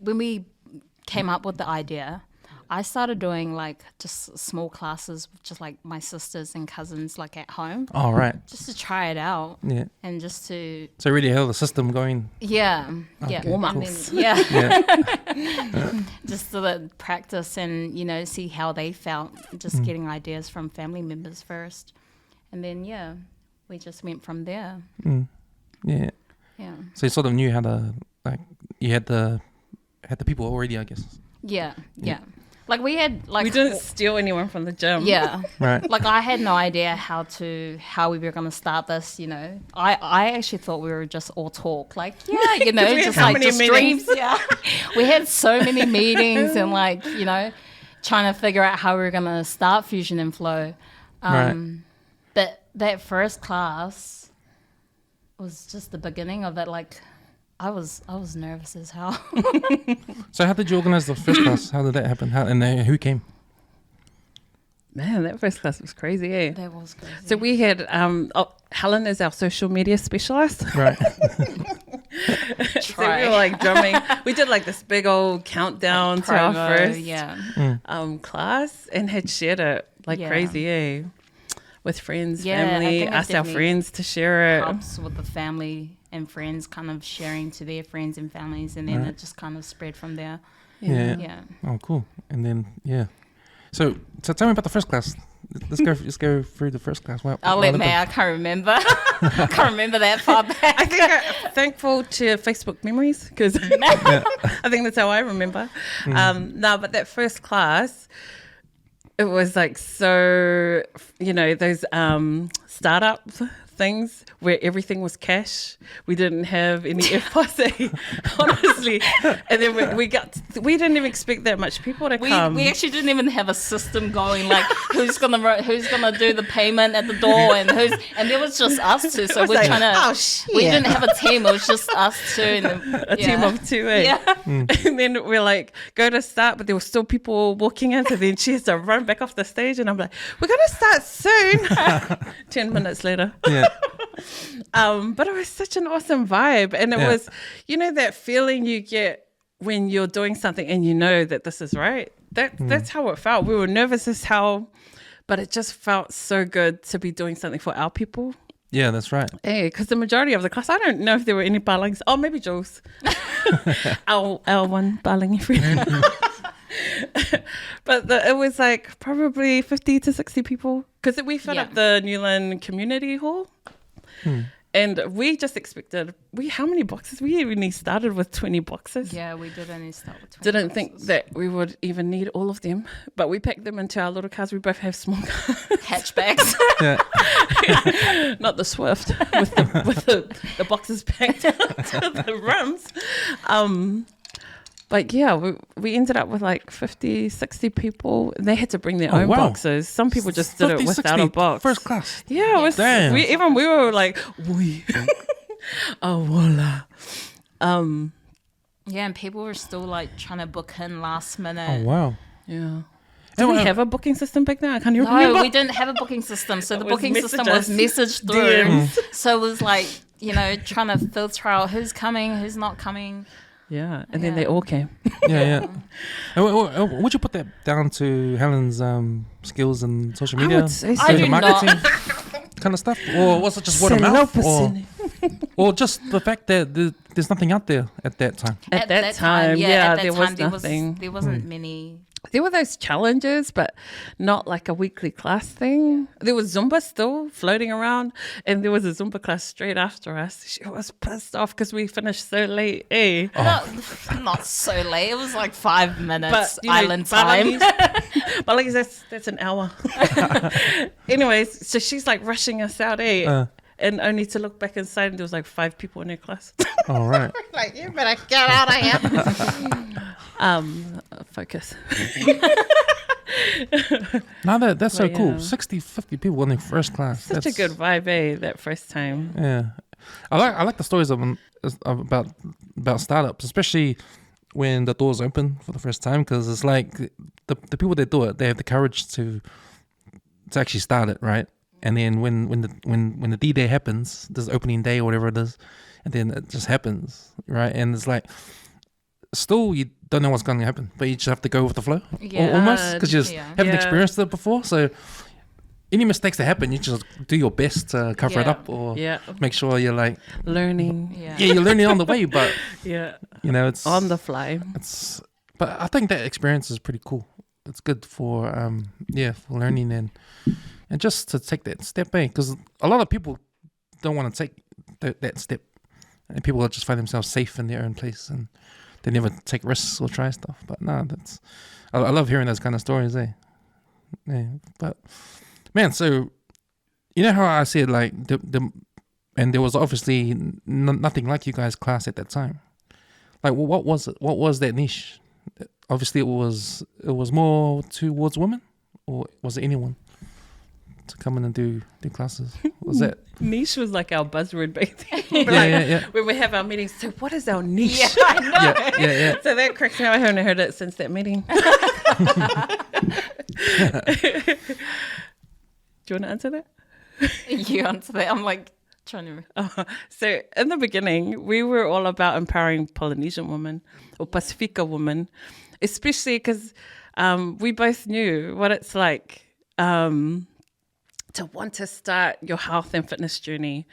when we came up with the idea, I started doing like just small classes with just like my sisters and cousins like at home. Oh, right. Just to try it out. Yeah. And just to... So really have the system going. Yeah. Okay, Yeah. Warm-ups. Yeah. Yeah. Just to practice and, you know, see how they felt. Just getting ideas from family members first. And then, yeah, we just went from there. Yeah. Yeah. So you sort of knew how to, like, you had the people already, I guess. Yeah. Like we had like... We didn't steal anyone from the gym. Yeah. Right. Like I had no idea how we were going to start this, you know. I actually thought we were just all talk. Like, yeah, you know, just like just dreams. Yeah. We had so many meetings and like, you know, trying to figure out how we were going to start Fuzion and Flo. Right. But that first class was just the beginning of it. Like I was nervous as hell. So how did you organize the first class? How did that happen? Who came? Man, that first class was crazy, eh? That was crazy. So we had Helen is our social media specialist. Right. So we were like drumming. We did like this big old countdown to our first class and had shared it like crazy, eh? With friends, family, asked our friends to share it. Helps with the family and friends kind of sharing to their friends and families, and then it just kind of spread from there. Yeah. Oh, cool. And then, So tell me about the first class. Let's go through the first class. I'll let May. I can't remember. I can't remember that far back. I think I'm thankful to Facebook memories because I think that's how I remember. No, but that first class, it was like so, you know, those startup things where everything was cash. We didn't have any FPOS, honestly. And then we didn't even expect that much people to come. We actually didn't even have a system going, like who's gonna do the payment at the door and there was just us two. So we're like, trying to. We didn't have a team. It was just us two. And then, a team of two. Yeah. And then we're like, go to start, but there were still people walking in. So then she has to run back off the stage, and I'm like, we're gonna start soon. 10 minutes later. Yeah. But it was such an awesome vibe, and it was, you know, that feeling you get when you're doing something and you know that this is right. That's how it felt. We were nervous as hell, but it just felt so good to be doing something for our people. Yeah, that's right. Yeah, because the majority of the class, I don't know if there were any Balings. Oh, maybe Jules. our one Balingi friend. But it was like probably 50 to 60 people because we filled up the Newland Community Hall. And we just expected, how many boxes? We only started with 20 boxes. Yeah, we did only start with 20 Didn't boxes. think that we would even need all of them, but we packed them into our little cars. We both have small cars. Hatchbacks. Yeah. Not the Swift with the boxes packed to the rims. But yeah, we ended up with like 50, 60 people. They had to bring their own boxes. Some people just did it without a box. First class. Yeah, it was. Damn. We were like, oh voila. Yeah, and people were still like trying to book in last minute. Oh wow. Yeah. Did we have a booking system back then? I can't even remember. No, we didn't have a booking system. So the was booking system was messaged through. So it was like, you know, trying to filter out who's coming, who's not coming. Yeah, and then they all came. Yeah. And would you put that down to Helen's skills in social media? I would say so. I do marketing kind of stuff? Or was it just word of mouth? Or just the fact that there's nothing out there at that time? At that time, there was nothing. There wasn't many. There were those challenges, but not like a weekly class thing. There was Zumba still floating around, and there was a Zumba class straight after us. She was pissed off because we finished so late, eh? Not so late. It was like 5 minutes But, island time. But like that's an hour. Anyways, so she's like rushing us out, eh? And only to look back inside, and there was like 5 people in her class. All right. Like, you better get out of here. Focus. Now that's so cool. 60, 50 people in the first class. Such a good vibe, eh? That first time. Yeah, I like the stories about startups, especially when the doors open for the first time, because it's like the people that do it, they have the courage to actually start it, right? And then when the D-Day happens, this opening day or whatever it is, and then it just happens, right? And it's like still you don't know what's going to happen, but you just have to go with the flow, Yeah. almost, because you just Yeah. haven't Yeah. experienced it before. So any mistakes that happen, you just do your best to cover it Yeah. up or Yeah. make sure you're like, Learning. Yeah. yeah, you're learning on the way, but Yeah. it's On the fly. it's. But I think that experience is pretty cool. It's good for for learning and just to take that step, because a lot of people don't want to take that step, and people just find themselves safe in their own place and they never take risks or try stuff. But no, I love hearing those kind of stories, Yeah, but man, so you know how I said like and there was obviously nothing like you guys' class at that time. Like, well, what was it? What was that niche? Obviously, it was more towards women, or was it anyone to come in and do classes? Was that Niche was like our buzzword back then. yeah. When we have our meetings, so what is our niche? Yeah, I know. Yeah. So that cracks me up. I haven't heard it since that meeting. Do you want to answer that? You answer that. I'm like trying to. So in the beginning, we were all about empowering Polynesian women or Pacifica women, especially because we both knew what it's like to want to start your health and fitness journey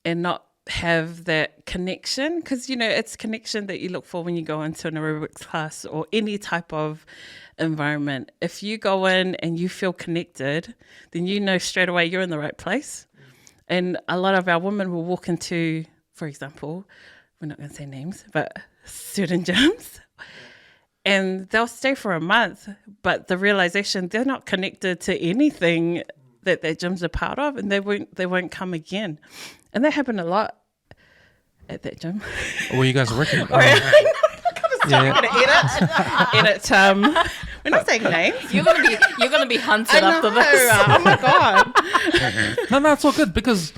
and not have that connection, because it's connection that you look for when you go into an aerobics class or any type of environment. If you go in and you feel connected, then you know straight away you're in the right place. And a lot of our women will walk into, for example, we're not going to say names, but certain gyms, and they'll stay for a month, but the realization they're not connected to anything that their gyms are part of, and they won't come again. And that happened a lot at that gym. Were you guys working? Edit. We're not saying names. You're gonna be hunted after this. Oh my god. No, it's all good, because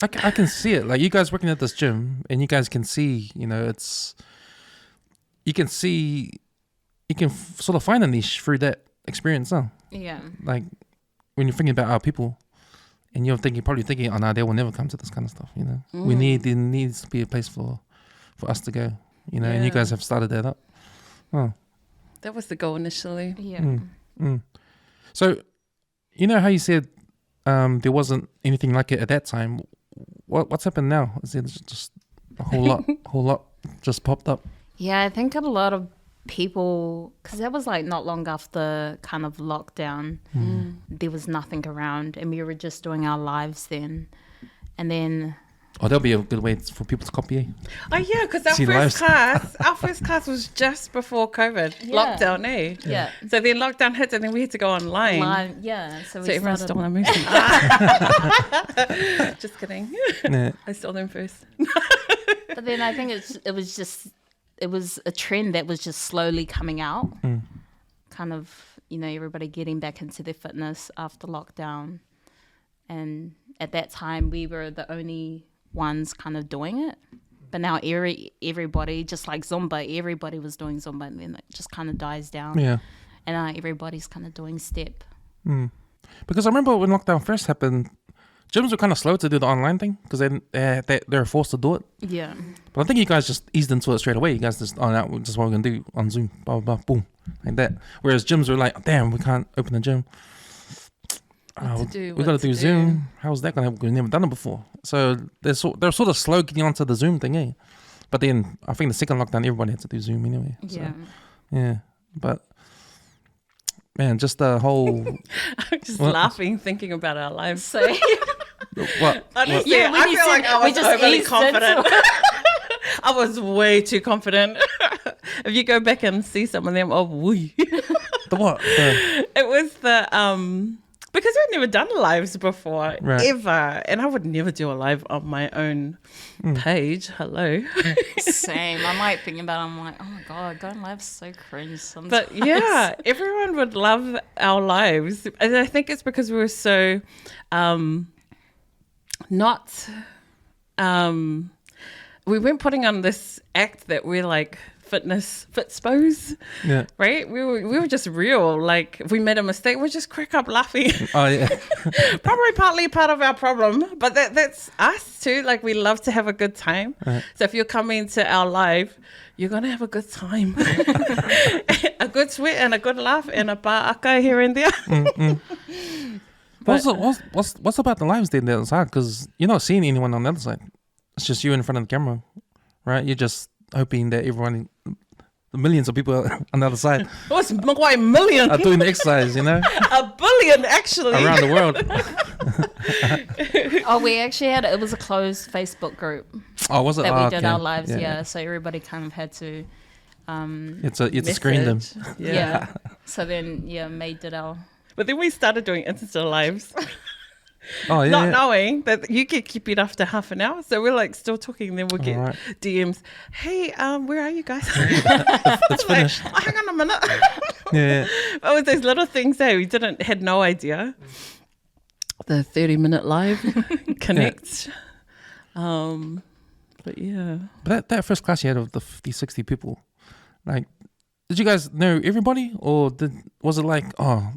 I can see it. Like, you guys working at this gym, and you guys can see, you can sort of find a niche through that experience, huh? Yeah. Like, when you're thinking about our people, and you're probably thinking, oh no, they will never come to this kind of stuff. There needs to be a place for us to go. And you guys have started that up. Oh, That was the goal initially. Yeah. so how you said there wasn't anything like it at that time. What's happened now? Is it just a whole lot just popped up? Yeah, I think a lot of people, because that was like not long after kind of lockdown, there was nothing around and we were just doing our lives then. And then... Oh, that'll be a good way for people to copy. Oh yeah, because our See first lives. class was just before COVID Yeah. lockdown, eh? Yeah. So then lockdown hit, and then we had to go online. Yeah. So we So everyone started... stole our moves. Just kidding. Yeah. I stole them first. But then I think it was a trend that was just slowly coming out. Kind of, everybody getting back into their fitness after lockdown. And at that time, we were the only ones kind of doing it. But now everybody, just like Zumba, everybody was doing Zumba, and then it just kind of dies down. Yeah. And now everybody's kind of doing Step. Because I remember when lockdown first happened, gyms were kind of slow to do the online thing because they're forced to do it. Yeah. But I think you guys just eased into it straight away. You guys just, this is what we're going to do on Zoom, blah, blah, blah, boom, like that. Whereas gyms were like, damn, we can't open the gym. We got to do Zoom. How's that going to happen? We've never done it before. So they're sort of slow getting onto the Zoom thing, eh? But then I think the second lockdown, everybody had to do Zoom anyway. So, Yeah. yeah. But, man, just the whole... I'm just laughing, thinking about our lives. So What? Honestly, Yeah, when I you feel said like I we was just overly eased confident. I was way too confident. If you go back and see some of them, oh, wee. The what? It was the because I'd never done lives before, Right. ever, and I would never do a live on my own page. Hello, same. I'm like thinking about it, I'm like, oh my God, going live's so cringe sometimes. but yeah, everyone would love our lives, and I think it's because we were so not we weren't putting on this act that we're like fitspos, Yeah. right? We were just real. Like if we made a mistake, we just crack up laughing. Oh yeah. Probably partly part of our problem, but that's us too. Like we love to have a good time. Right. So if you're coming to our live, you're gonna have a good time, a good sweat and a good laugh and a aka here and there. What's about the lives there on the other side? Because you're not seeing anyone on the other side. It's just you in front of the camera, right? You're just hoping that everyone, the millions of people on the other side, What's quite a million? are doing the exercise, you know, A billion actually. around the world. Oh, we actually it was a closed Facebook group Oh, was it? that Oh, we did okay. our lives. Yeah. So everybody kind of had to. It's a screen them. Message. Yeah. So then, May did our. But then we started doing Insta lives, Oh yeah. not yeah. knowing that you get keep it after half an hour. So we're like still talking. Then we'll get Alright. DMs. Hey, where are you guys? It's finished. Like, hang on a minute. Yeah. But with those little things there, we had no idea. The 30-minute live connect. But yeah. But that first class you had of the 50, 60 people, like, did you guys know everybody, or was it like, oh,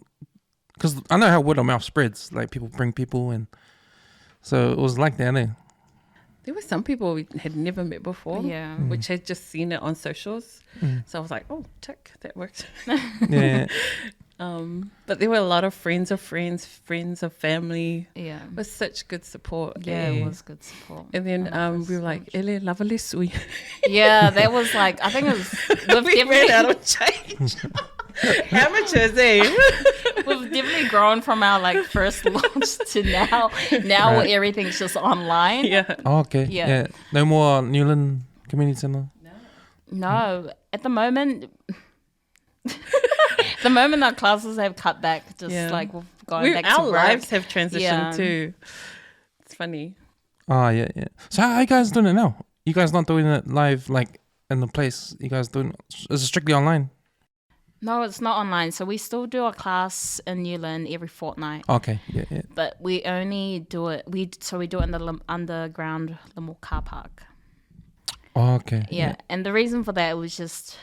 because I know how word of mouth spreads, like people bring people, and so it was like that, eh? There were some people we had never met before, Yeah. which had just seen it on socials. So I was like, oh, tick, that worked. Yeah. But there were a lot of friends of friends, friends of family. Yeah. It was such good support. Yeah, eh? it was good support. And then we were like, ele lavale sui. Yeah, that was like, I think it was, We ran out of change. Amateurs, eh? we've definitely grown from our like first launch to now. Now Right. everything's just online. Yeah. Oh, okay. Yeah. Yeah. No more Newland Community Centre. No, at the moment, our classes have cut back. Just Yeah. like we've gone back to Our work. lives have transitioned Yeah. too. It's funny. Oh yeah, yeah. So how are you guys doing it now? You guys not doing it live, like in the place? You guys doing? Is it strictly online? No, it's not online. So we still do a class in Newland every fortnight, Okay. Yeah. Yeah. but we only do it. We do it in the underground Limor car park. Oh, okay. Yeah, and the reason for that was just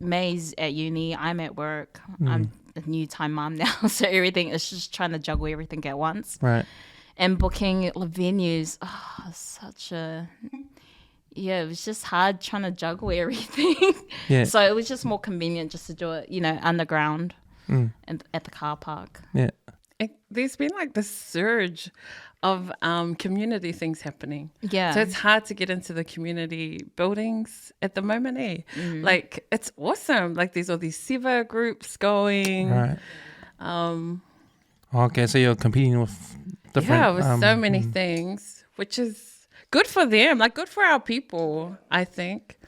May's at uni, I'm at work. I'm a new time mom now, so everything is just trying to juggle everything at once. Right. And booking venues, such a it was just hard trying to juggle everything. Yeah. So it was just more convenient just to do it, underground and at the car park. Yeah. There's been like this surge of community things happening. Yeah. So it's hard to get into the community buildings at the moment, eh? Like it's awesome. Like there's all these Siva groups going. Right. Okay, so you're competing with different. Yeah, with so many things, which is good for them, like good for our people, I think.